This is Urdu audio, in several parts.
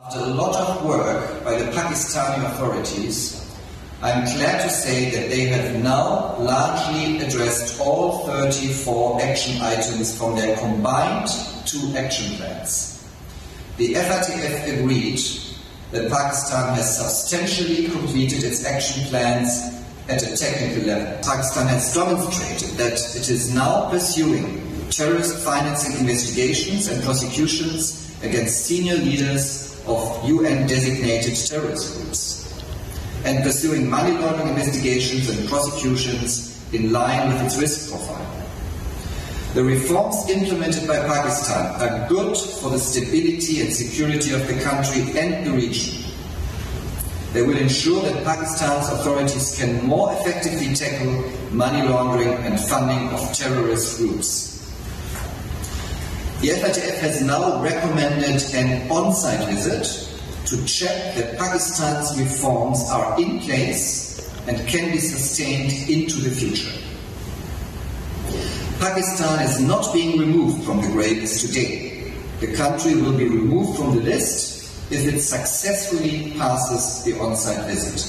After a lot of work by the Pakistani authorities, I am glad to say that they have now largely addressed all 34 action items from their combined 2 action plans. The FATF agreed that Pakistan has substantially completed its action plans at a technical level. Pakistan has demonstrated that it is now pursuing terrorist financing investigations and prosecutions against senior leaders of UN-designated terrorist groups, and pursuing money laundering investigations and prosecutions in line with its risk profile. The reforms implemented by Pakistan are good for the stability and security of the country and the region. They will ensure that Pakistan's authorities can more effectively tackle money laundering and funding of terrorist groups. The FATF has now recommended an on-site visit to check that Pakistan's reforms are in place and can be sustained into the future. Pakistan is not being removed from the grey list today. The country will be removed from the list if it successfully passes the on-site visit.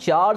4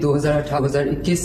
2018-2021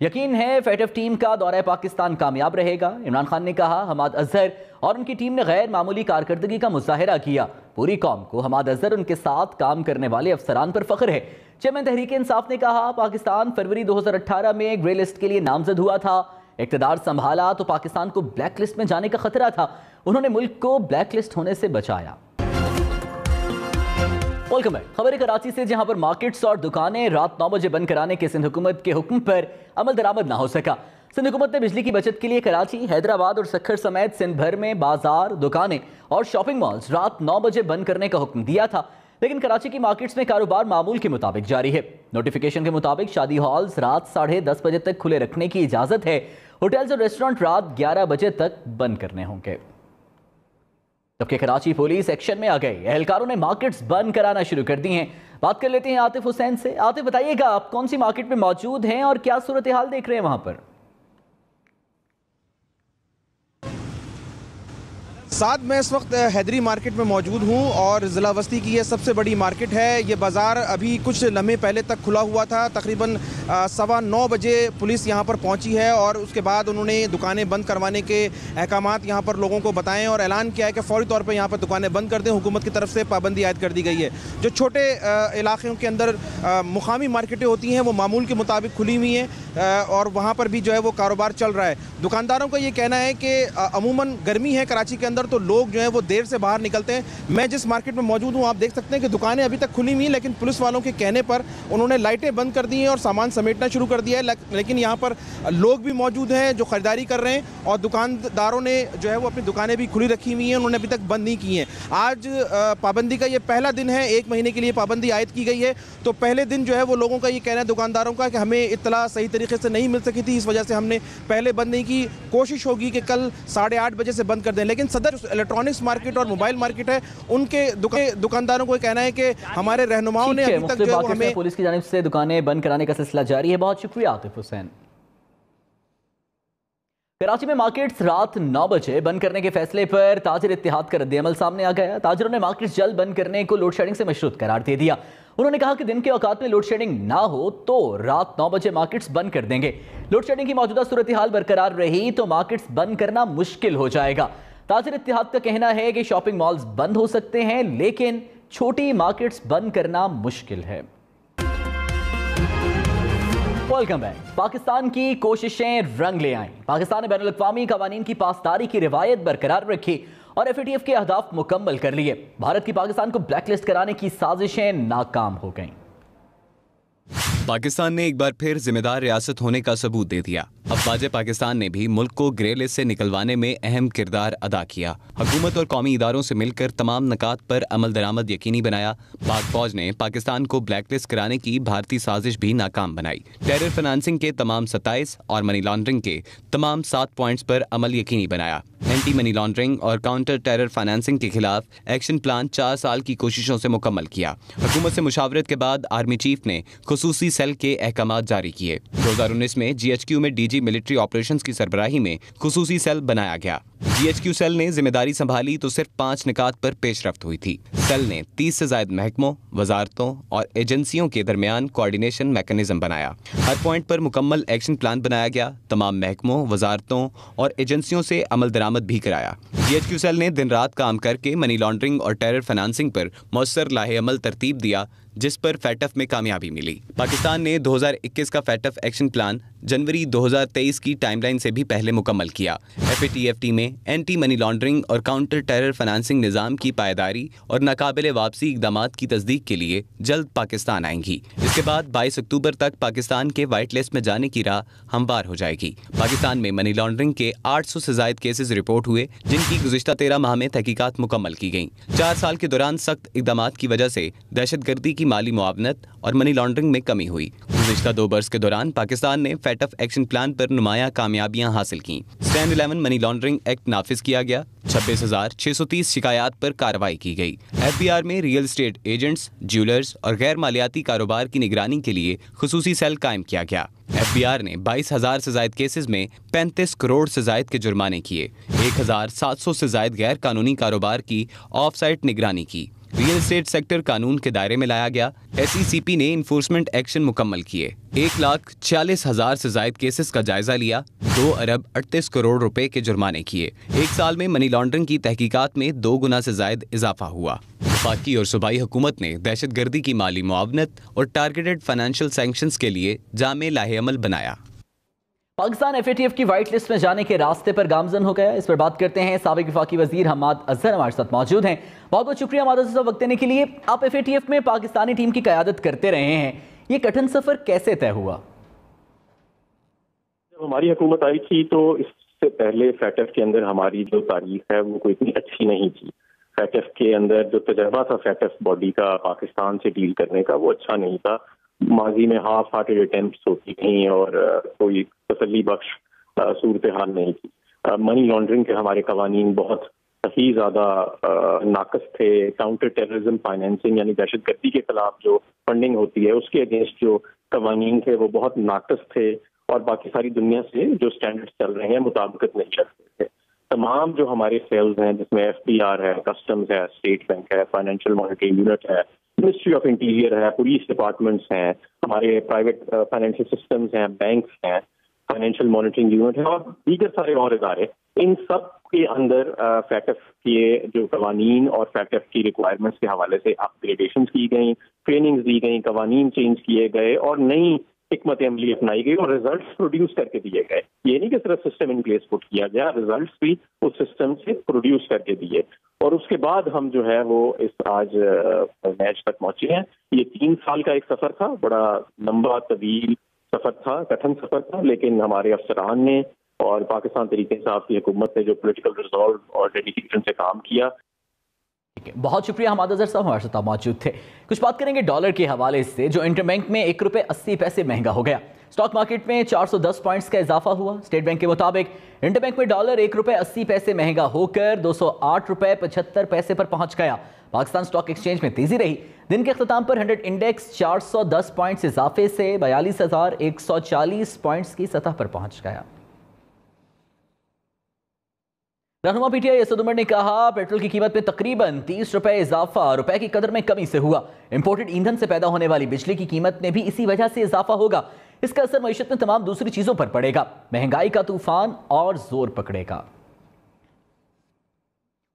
یقین ہے فیٹف ٹیم کا دورہ پاکستان کامیاب رہے گا. عمران خان نے کہا حماد اظہر اور ان کی ٹیم نے غیر معمولی کارکردگی کا مظاہرہ کیا. پوری قوم کو حماد اظہر ان کے ساتھ کام کرنے والے افسران پر فخر ہے. چیئرمین تحریک انصاف نے کہا پاکستان فروری 2018 میں گرے لسٹ کے لیے نامزد ہوا تھا. اقتدار سنبھالا تو پاکستان کو بلیک لسٹ میں جانے کا خطرہ تھا. انہوں نے ملک کو بلیک لسٹ ہونے سے بچایا. Welcome back. خبر کراچی سے, جہاں پر مارکیٹس اور دکانیں رات 9 بجے بند کرانے کے سندھ حکومت کے حکم پر عمل درآمد نہ ہو سکا. سندھ حکومت نے بجلی کی بچت کے لیے کراچی, حیدرآباد اور سکھر سمیت سندھ بھر میں بازار, دکانیں اور شاپنگ مالز رات 9 بجے بند کرنے کا حکم دیا تھا. لیکن کراچی کی مارکیٹس میں کاروبار معمول کے مطابق جاری ہے. نوٹیفیکیشن کے مطابق شادی ہالز رات 10:30 بجے تک کھلے رکھنے کی اجازت ہے. ہوٹلز اور ریسٹورنٹ رات 11 بجے تک بند کرنے ہوں گے. جبکہ کراچی پولیس ایکشن میں آ گئی. اہلکاروں نے مارکیٹس بند کرانا شروع کر دی ہیں. بات کر لیتے ہیں عاطف حسین سے. عاطف, بتائیے گا آپ کون سی مارکیٹ میں موجود ہیں اور کیا صورتحال دیکھ رہے ہیں وہاں پر؟ ساتھ میں اس وقت حیدری مارکیٹ میں موجود ہوں اور ضلع وسطی کی یہ سب سے بڑی مارکیٹ ہے. یہ بازار ابھی کچھ لمحے پہلے تک کھلا ہوا تھا. تقریباً 9:15 بجے پولیس یہاں پر پہنچی ہے اور اس کے بعد انہوں نے دکانیں بند کروانے کے احکامات یہاں پر لوگوں کو بتائیں اور اعلان کیا ہے کہ فوری طور پر یہاں پر دکانیں بند کر دیں. حکومت کی طرف سے پابندی عائد کر دی گئی ہے. جو چھوٹے علاقوں کے اندر مقامی مارکیٹیں ہوتی ہیں وہ معمول کے مطابق کھلی ہوئی ہیں اور وہاں پر بھی جو ہے وہ کاروبار چل رہا ہے. دکانداروں کا یہ کہنا ہے کہ عموماً گرمی ہے کراچی کے اندر تو لوگ جو ہیں وہ دیر سے باہر نکلتے ہیں. میں جس مارکیٹ میں موجود ہوں آپ دیکھ سکتے ہیں کہ دکانیں ابھی تک کھلی ہوئی ہیں, لیکن پولیس والوں کے کہنے پر انہوں نے لائٹیں بند کر دی ہیں اور سامان سمیٹنا شروع کر دیا ہے. لیکن یہاں پر لوگ بھی موجود ہیں جو خریداری کر رہے ہیں اور دکانداروں نے جو ہے وہ اپنی دکانیں بھی کھلی رکھی ہوئی ہیں, انہوں نے ابھی تک بند نہیں کی ہیں. آج پابندی کا یہ پہلا دن ہے, 1 مہینے کے لیے پابندی عائد کی گئی ہے. تو پہلے دن جو ہے وہ لوگوں کا یہ کہنا ہے دکانداروں کا کہ ہمیں اطلاع صحیح طریقے سے نہیں مل سکی تھی, اس وجہ سے ہم نے پہلے بند نہیں کی. کوشش ہوگی کہ کل 8:30 بجے سے بند کر دیں. لیکن صدر الیکٹرانکس مارکیٹ اور موبائل مارکیٹ ہے, ان کے دکانداروں کو کہنا ہے کہ ہمارے رہنماؤں نے ابھی تک جو ہے ہمیں پولیس کی جانب سے دکانیں بند کرانے کا سلسلہ جاری ہے. بہت شکریہ عاطف حسین. کراچی میں مارکیٹس رات 9 بجے بند کرنے کے فیصلے پر تاجر اتحاد کا رد عمل سامنے آ گیا. تاجروں نے مارکیٹس جلد بند کرنے کو لوڈ شیڈنگ سے مشروط قرار دے دیا. انہوں نے کہا کہ دن کے اوقات میں لوڈ شیڈنگ نہ ہو تو رات 9 بجے مارکیٹس بند کر دیں گے. لوڈ شیڈنگ کی موجودہ صورتحال برقرار رہی تو مارکیٹس بند کرنا مشکل ہو جائے گا. تاجر اتحاد کا کہنا ہے کہ شاپنگ مالز بند ہو سکتے ہیں لیکن چھوٹی مارکیٹس بند کرنا مشکل ہے. Welcome back. پاکستان کی کوششیں رنگ لے آئیں. پاکستان نے بین الاقوامی قوانین کی پاسداری کی روایت برقرار رکھی اور FATF کے اہداف مکمل کر لیے. بھارت کی پاکستان کو بلیک لسٹ کرانے کی سازشیں ناکام ہو گئیں. پاکستان نے ایک بار پھر ذمہ دار ریاست ہونے کا ثبوت دے دیا. افواج پاکستان نے بھی ملک کو گرے لسٹ سے نکلوانے میں اہم کردار ادا کیا. حکومت اور قومی اداروں سے مل کر تمام نکات پر عمل درآمد یقینی بنایا. پاک فوج نے پاکستان کو بلیک لسٹ کرانے کی بھارتی سازش بھی ناکام بنائی. ٹیرر فنانسنگ کے تمام 27 اور منی لانڈرنگ کے تمام 7 پوائنٹس پر عمل یقینی بنایا. اینٹی منی لانڈرنگ اور کاؤنٹر ٹیرر فنانسنگ کے خلاف ایکشن پلان 4 سال کی کوششوں سے مکمل کیا. حکومت سے مشاورت کے بعد آرمی چیف نے خصوصی سیل کے احکامات جاری کیے. 2019 میں GHQ میں DG ملٹری آپریشنز کی سربراہی میں خصوصی سیل بنایا گیا. GHQ سیل نے ذمہ داری سنبھالی تو صرف 5 نکات پر پیش رفت ہوئی تھی. سیل نے 30 سے زائد محکموں, وزارتوں اور ایجنسیوں کے درمیان کوارڈینیشن میکانزم بنایا. ہر پوائنٹ پر مکمل ایکشن پلان بنایا گیا. تمام محکموں, وزارتوں اور ایجنسیوں سے عمل درآمد بھی کرایا. GHQ سیل نے دن رات کام کر کے منی لانڈرنگ اور ٹیرر فنانسنگ پر مؤثر لاہ عمل ترتیب دیا جس پر فیٹف میں کامیابی ملی. پاکستان نے 2021 کا فیٹف ایکشن پلان جنوری 2023 کی ٹائم لائن سے بھی پہلے مکمل کیا. FATF ٹیمیں اینٹی منی لانڈرنگ اور کاؤنٹر ٹیرر فنانسنگ نظام کی پائیداری اور ناقابل واپسی اقدامات کی تصدیق کے لیے جلد پاکستان آئیں گی. اس کے بعد 22 اکتوبر تک پاکستان کے وائٹ لسٹ میں جانے کی راہ ہموار ہو جائے گی. پاکستان میں منی لانڈرنگ کے 800 سے زائد کیسز رپورٹ ہوئے جن کی گزشتہ 13 ماہ میں تحقیقات مکمل کی گئیں. 4 سال کے دوران سخت اقدامات کی وجہ سے دہشت گردی کی مالی معاونت اور منی لانڈرنگ میں کمی ہوئی. گزشتہ 2 برس کے دوران پاکستان نے فیٹف ایکشن پلان پر نمایاں کامیابیاں حاصل کیں. اسٹینڈ 11 منی لانڈرنگ ایکٹ نافذ کیا گیا. 26,630 شکایات پر کارروائی کی گئی. FBR میں ریئل اسٹیٹ ایجنٹس, جیولرز اور غیر مالیاتی کاروبار کی نگرانی کے لیے خصوصی سیل قائم کیا گیا. FBR نے 22,000 سے زائد کیسز میں 35 کروڑ سے زائد کے جرمانے کیے. 1,700 سے زائد غیر قانونی کاروبار کی آف سائٹ نگرانی کی. ریئل اسٹیٹ سیکٹر قانون کے دائرے میں لایا گیا. SECP نے انفورسمنٹ ایکشن مکمل کیے. 1,40,000 سے زائد کیسز کا جائزہ لیا. 2 ارب 38 کروڑ روپے کے جرمانے کیے. ایک سال میں منی لانڈرنگ کی تحقیقات میں 2 گنا سے زائد اضافہ ہوا. وفاقی اور صوبائی حکومت نے دہشت گردی کی مالی معاونت اور ٹارگیٹڈ فائنینشیل سینکشنز کے لیے جامع لاہ عمل بنایا. پاکستان FATF کی وائٹ لسٹ میں جانے کے راستے پر گامزن ہو گیا. اس پر بات کرتے ہیں. سابق وفاقی وزیر حماد اظہر ہمارے ساتھ موجود ہیں. بہت بہت شکریہ حماد اظہر صاحب وقت دینے کے لیے. آپ FATF میں پاکستانی ٹیم کی قیادت کرتے رہے ہیں, یہ کٹھن سفر کیسے طے ہوا؟ جب ہماری حکومت آئی تھی تو اس سے پہلے FATF کے اندر ہماری جو تاریخ ہے وہ کوئی اتنی اچھی نہیں تھی. FATF کے اندر جو تجربہ تھا FATF باڈی کا پاکستان سے ڈیل کرنے کا وہ اچھا نہیں تھا. ماضی میں ہاف ہارٹڈ اٹیمپٹس ہوتی تھیں اور کوئی تسلی بخش صورتحال نہیں تھی. منی لانڈرنگ کے ہمارے قوانین بہت ہی زیادہ ناقص تھے. کاؤنٹر ٹیررزم فائنینسنگ یعنی دہشت گردی کے خلاف جو فنڈنگ ہوتی ہے اس کے اگینسٹ جو قوانین تھے وہ بہت ناقص تھے اور باقی ساری دنیا سے جو اسٹینڈرڈ چل رہے ہیں مطابقت نہیں رکھتے تھے. تمام جو ہمارے سیلز ہیں جس میں FBR ہے, کسٹمز ہے, اسٹیٹ بینک ہے, فائنینشیل مانیٹرنگ یونٹ ہے, منسٹری آف انٹیریئر ہے, پولیس ڈپارٹمنٹس ہیں, ہمارے پرائیویٹ فائنینشیل سسٹمز ہیں, بینکس ہیں, فائنینشیل مانیٹرنگ یونٹ ہے اور دیگر سارے اور ادارے, ان سب کے اندر FATF کے جو قوانین اور FATF کی ریکوائرمنٹس کے حوالے سے اپ گریڈیشنز کی گئیں, ٹریننگز دی گئیں, قوانین چینج کیے گئے اور نئی حکمت عملی اپنائی گئی اور ریزلٹس پروڈیوس کر کے دیے گئے. یہ نہیں کہ صرف سسٹم ان پلیس پٹ کیا گیا, ریزلٹس بھی اس سسٹم سے پروڈیوس کر کے دیے اور اس کے بعد ہم جو ہے وہ اس آج میچ تک پہنچے ہیں. یہ 3 سال کا ایک سفر تھا, بڑا لمبا طویل سفر تھا, کٹھن سفر تھا, لیکن ہمارے افسران نے اور پاکستان تحریک انصاف کی حکومت نے جو پولیٹیکل ریزالو اور ڈیڈیکیشن سے کام کیا. بہت شکریہ حماد اظہر صاحب ہمارے ساتھ موجود تھے. کچھ بات کریں گے ڈالر کے حوالے سے جو انٹر بینک میں 1 روپے 80 پیسے مہنگا ہو گیا. اسٹاک مارکیٹ میں 410 پوائنٹس کا اضافہ ہوا. اسٹیٹ بینک کے مطابق انٹر بینک میں ڈالر 1 روپے 80 پیسے مہنگا ہو کر 208 روپے 75 پیسے پر پہنچ گیا. پاکستان اسٹاک ایکسچینج میں تیزی رہی. دن کے اختتام پر 100 انڈیکس 410 پوائنٹس اضافے سے 42,140 پوائنٹس کی سطح پر پہنچ گیا. رہنما PTI اسد عمر نے کہا پیٹرول کی قیمت میں تقریباً 30 روپے اضافہ, روپے کی قدر میں کمی سے ہوا. امپورٹڈ ایندھن سے پیدا ہونے والی بجلی کی قیمت میں بھی اسی وجہ سے اضافہ ہوگا. اس کا اثر معیشت میں تمام دوسری چیزوں پر پڑے گا. مہنگائی کا طوفان اور زور پکڑے گا.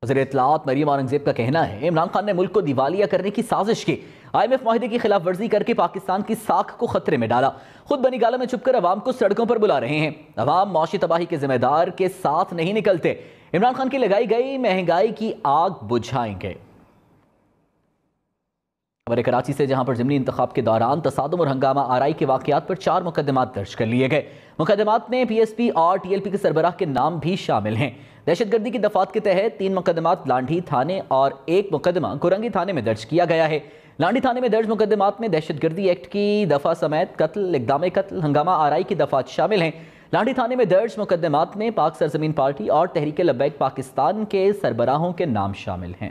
وزیر اطلاعات مریم اورنگزیب کا کہنا ہے عمران خان نے ملک کو دیوالیہ کرنے کی سازش کی. IMF معاہدے کی خلاف ورزی کر کے پاکستان کی ساکھ کو خطرے میں ڈالا. خود بنی گالہ میں چھپ کر عوام کو سڑکوں پر بلا رہے ہیں. عوام معاشی تباہی کے ذمہ دار کے ساتھ نہیں نکلتے. عمران خان کی لگائی گئی مہنگائی کی آگ بجھائیں گے. خبر کراچی سے جہاں پر ضمنی انتخاب کے دوران تصادم اور ہنگامہ آرائی کے واقعات پر 4 مقدمات درج کر لیے گئے. مقدمات میں PSP اور TLP کے سربراہ کے نام بھی شامل ہیں. دہشت گردی کی دفعات کے تحت 3 مقدمات لانڈھی تھانے اور 1 مقدمہ کورنگی تھانے میں درج کیا گیا ہے. لانڈھی تھانے میں درج مقدمات میں دہشت گردی ایکٹ کی دفعہ سمیت قتل, اقدام قتل, ہنگامہ آرائی کی دفعات شامل ہیں. لانڈھی تھانے میں درج مقدمات میں پاک سرزمین پارٹی اور تحریک لبیک پاکستان کے سربراہوں کے نام شامل ہیں.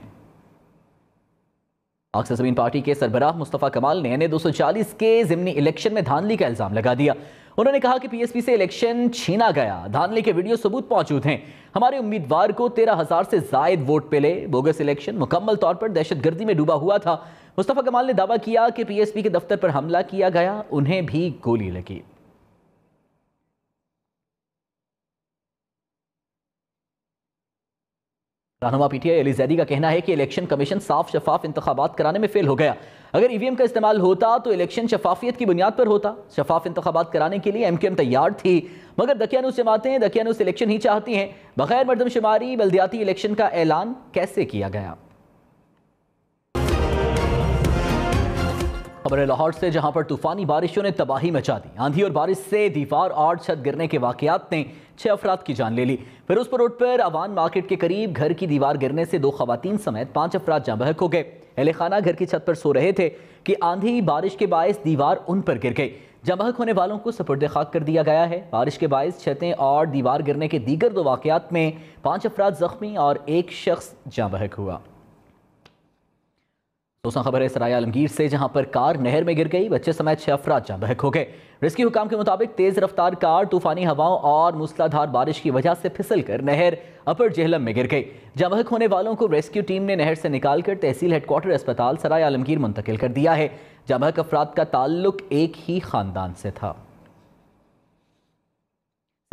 پاک سرزمین پارٹی کے سربراہ مصطفیٰ کمال نے NA-240 کے ضمنی الیکشن میں دھاندلی کا الزام لگا دیا. انہوں نے کہا کہ PSP سے الیکشن چھینا گیا. دھاندلی کے ویڈیو ثبوت موجود ہیں. ہمارے امیدوار کو 13,000 سے زائد ووٹ ملے. بوگس الیکشن مکمل طور پر دہشت گردی میں ڈوبا ہوا تھا. مصطفیٰ کمال نے دعویٰ کیا کہ PSP کے دفتر پر حملہ کیا گیا, انہیں بھی گولی لگی. رہنما PTI علی زیدی کا کہنا ہے کہ الیکشن کمیشن صاف شفاف انتخابات کرانے میں فیل ہو گیا. اگر EVM کا استعمال ہوتا تو الیکشن شفافیت کی بنیاد پر ہوتا. شفاف انتخابات کرانے کے لیے MQM تیار تھی, مگر دقیانوس جماعتیں دقیانوس الیکشن ہی چاہتی ہیں. بغیر مردم شماری بلدیاتی الیکشن کا اعلان کیسے کیا گیا؟ خبر لاہور سے جہاں پر طوفانی بارشوں نے تباہی مچا دی. آندھی اور بارش سے دیوار اور چھت گرنے کے واقعات نے 6 افراد کی جان لے لی. فیروزپور روڈ پر اوان مارکیٹ کے قریب گھر کی دیوار گرنے سے 2 خواتین سمیت 5 افراد جاں بحق ہو گئے. اہل خانہ گھر کی چھت پر سو رہے تھے کہ آندھی بارش کے باعث دیوار ان پر گر گئی. جاں بحق ہونے والوں کو سپرد خاک کر دیا گیا ہے. بارش کے باعث چھتیں اور دیوار گرنے کے دیگر 2 واقعات میں 5 افراد زخمی اور 1 شخص جاں بحق ہوا. دوسرا خبر ہے سرائے عالمگیر سے، جہاں پر کار نہر میں گر گئی، بچے سمیت 6 افراد جاں بحق ہو گئے۔ ریسکیو حکام کے مطابق تیز رفتار کار طوفانی ہواؤں اور موسلادھار بارش کی وجہ سے پھسل کر نہر اپر جہلم میں گر گئی۔ جاں بحق ہونے والوں کو ریسکیو ٹیم نے نہر سے نکال کر تحصیل ہیڈ کوارٹر اسپتال سرائے عالمگیر منتقل کر دیا ہے۔ جاں بحق افراد کا تعلق ایک ہی خاندان سے تھا۔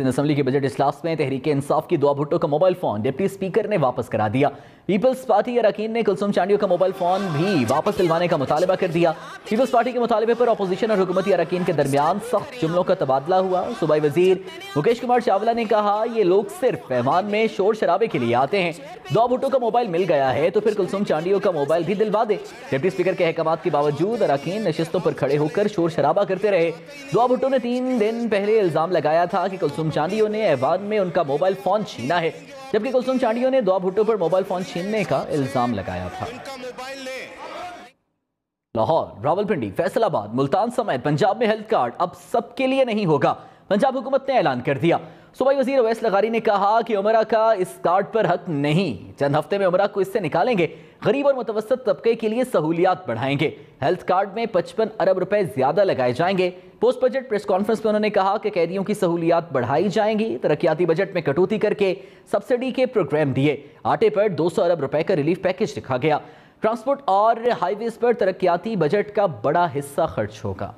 سندھ اسمبلی کے بجٹ اجلاس میں تحریک انصاف کی دعا بھٹو کا موبائل فون ڈپٹی اسپیکر نے واپس کرا دیا۔ پیپلز پارٹی اراکین نے کلثوم چانڈیو کا موبائل فون بھی واپس دلوانے کا مطالبہ کر دیا۔ پیپلز پارٹی کے مطالبے پر اپوزیشن اور حکومتی اراکین کے درمیان سخت جملوں کا تبادلہ ہوا۔ صوبائی وزیر مکیش کمار چاولہ نے کہا یہ لوگ صرف ایوان میں شور شرابے کے لیے آتے ہیں، دعا بھٹو کا موبائل مل گیا ہے تو پھر کلثوم چانڈیو کا موبائل بھی دلوا دے۔ ڈپٹی اسپیکر کے احکامات کے باوجود اراکین نشستوں پر کھڑے ہو کر شور شرابہ کرتے رہے۔ دعا بھٹو نے 3 دن پہلے الزام لگایا تھا کہ کلثوم چانڈیو نے ایوان میں ان کا موبائل فون چھینا ہے، جبکہ کلثوم چانڈیو نے دعا بھٹو پر موبائل فون چھیننے کا الزام لگایا تھا۔ لاہور، راولپنڈی، فیصل آباد، ملتان سمیت پنجاب میں ہیلتھ کارڈ اب سب کے لیے نہیں ہوگا، پنجاب حکومت نے اعلان کر دیا۔ صوبائی وزیر اویس لغاری نے کہا کہ عمرہ کا اس کارڈ پر حق نہیں، چند ہفتے میں عمرہ کو اس سے نکالیں گے، غریب اور متوسط طبقے کے لیے سہولیات بڑھائیں گے۔ ہیلتھ کارڈ میں 55 ارب روپے زیادہ لگائے جائیں گے۔ پوسٹ بجٹ پریس کانفرنس میں انہوں نے کہا کہ قیدیوں کی سہولیات بڑھائی جائیں گی، ترقیاتی بجٹ میں کٹوتی کر کے سبسڈی کے پروگرام دیے، آٹے پر 200 ارب روپے کا ریلیف پیکج رکھا گیا۔ ٹرانسپورٹ اور ہائی ویز پر ترقیاتی بجٹ کا بڑا حصہ خرچ ہوگا۔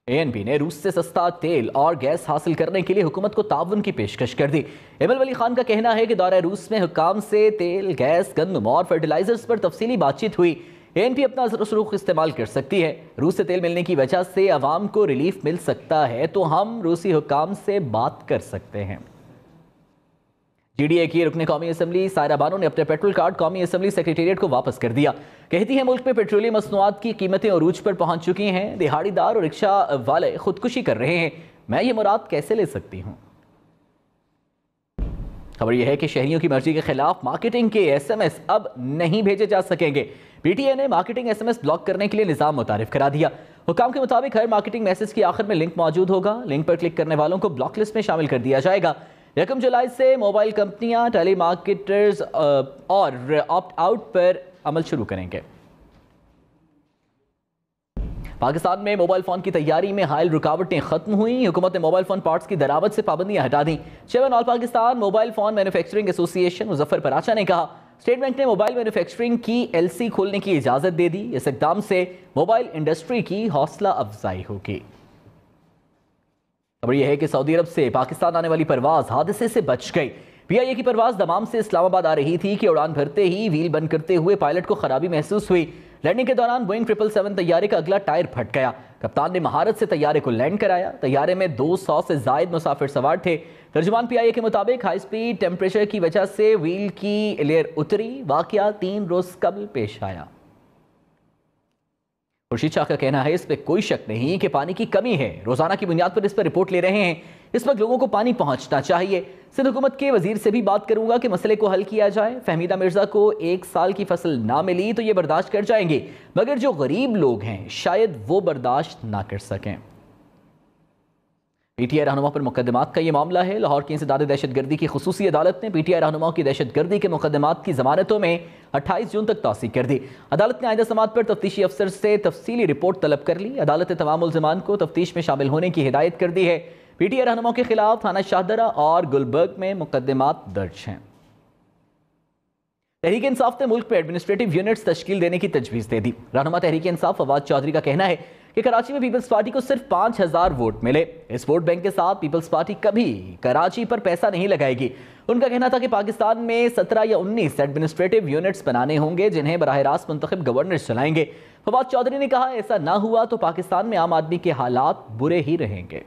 ANP نے روس سے سستا تیل اور گیس حاصل کرنے کے لیے حکومت کو تعاون کی پیشکش کر دی۔ ایمل ولی خان کا کہنا ہے کہ دورہ روس میں حکام سے تیل، گیس، گندم اور فرٹیلائزرز پر تفصیلی بات چیت ہوئی۔ ANP اپنا رخ استعمال کر سکتی ہے، روس سے تیل ملنے کی وجہ سے عوام کو ریلیف مل سکتا ہے تو ہم روسی حکام سے بات کر سکتے ہیں۔ GDA کی رکن قومی اسمبلی سائرہ بانو نے اپنے پیٹرول کارڈ قومی اسمبلی سیکریٹریٹ کو واپس کر دیا۔ کہتی ہیں ملک میں پیٹرولیم مصنوعات کی قیمتیں عروج پر پہنچ چکی ہیں، دہاڑی دار اور رکشہ والے خودکشی کر رہے ہیں، میں یہ مراد کیسے لے سکتی ہوں؟ خبر یہ ہے کہ شہریوں کی مرضی کے خلاف مارکیٹنگ کے SMS اب نہیں بھیجے جا سکیں گے۔ PTA نے مارکیٹنگ SMS بلاک کرنے کے لیے نظام متعارف کرا دیا۔ حکام کے مطابق ہر مارکیٹنگ میسج کے آخر میں لنک موجود ہوگا، لنک پر کلک کرنے والوں کو بلاک لسٹ میں شامل کر دیا جائے گا۔ 1 جولائی سے موبائل کمپنیاں ٹیلی مارکیٹرز اور آپٹ آؤٹ پر عمل شروع کریں گے۔ پاکستان میں موبائل فون کی تیاری میں حائل رکاوٹیں ختم ہوئیں، حکومت نے موبائل فون پارٹس کی درآمد سے پابندیاں ہٹا دیں۔ چیئرمین آل پاکستان موبائل فون مینوفیکچرنگ ایسوسی ایشن مظفر پراچا نے کہا اسٹیٹ بینک نے موبائل مینوفیکچرنگ کی LC کھولنے کی اجازت دے دی، اس اقدام سے موبائل انڈسٹری کی حوصلہ افزائی ہوگی۔ خبر یہ ہے کہ سعودی عرب سے پاکستان آنے والی پرواز حادثے سے بچ گئی۔ PIA کی پرواز دمام سے اسلام آباد آ رہی تھی کہ اڑان بھرتے ہی ویل بند کرتے ہوئے پائلٹ کو خرابی محسوس ہوئی۔ لینڈنگ کے دوران بوئنگ 777 طیارے کا اگلا ٹائر پھٹ گیا، کپتان نے مہارت سے طیارے کو لینڈ کرایا، طیارے میں 200 سے زائد مسافر سوار تھے۔ ترجمان PIA کے مطابق ہائی سپیڈ ٹیمپریچر کی وجہ سے ویل کی لیئر اتری، واقعہ 3 روز قبل پیش آیا۔ خورشید شاہ کا کہنا ہے اس پہ کوئی شک نہیں کہ پانی کی کمی ہے، روزانہ کی بنیاد پر اس پر رپورٹ لے رہے ہیں، اس وقت لوگوں کو پانی پہنچنا چاہیے۔ سندھ حکومت کے وزیر سے بھی بات کروں گا کہ مسئلے کو حل کیا جائے۔ فہمیدہ مرزا کو 1 سال کی فصل نہ ملی تو یہ برداشت کر جائیں گے، مگر جو غریب لوگ ہیں شاید وہ برداشت نہ کر سکیں۔ PTI رہنما پر مقدمات کا یہ معاملہ ہے۔ لاہور کی انسداد دہشت گردی کی خصوصی عدالت نے PTI رہنماؤں کی دہشت گردی کے مقدمات کی ضمانتوں میں 28 جون تک توسیع کر دی۔ عدالت نے آئندہ سماعت پر تفتیشی افسر سے تفصیلی رپورٹ طلب کر لی۔ عدالت نے تمام ملزمان کو تفتیش میں شامل ہونے کی ہدایت کر دی ہے۔ PTI رہنماؤں کے خلاف تھانہ شاہدرہ اور گلبرگ میں مقدمات درج ہیں۔ تحریک انصاف نے ملک میں ایڈمنسٹریٹو یونٹس تشکیل دینے کی تجویز دے دی۔ رہنما تحریک انصاف فواد چودھری کا کہنا ہے کہ کراچی میں پیپلز پارٹی کو صرف 5000 ووٹ ملے، اس ووٹ بینک کے ساتھ پیپلز پارٹی کبھی کراچی پر پیسہ نہیں لگائے گی۔ ان کا کہنا تھا کہ پاکستان میں 17 یا 19 ایڈمنسٹریٹو یونٹس بنانے ہوں گے جنہیں براہ راست منتخب گورنرز چلائیں گے۔ فواد چودھری نے کہا ایسا نہ ہوا تو پاکستان میں عام آدمی کے حالات برے ہی رہیں گے۔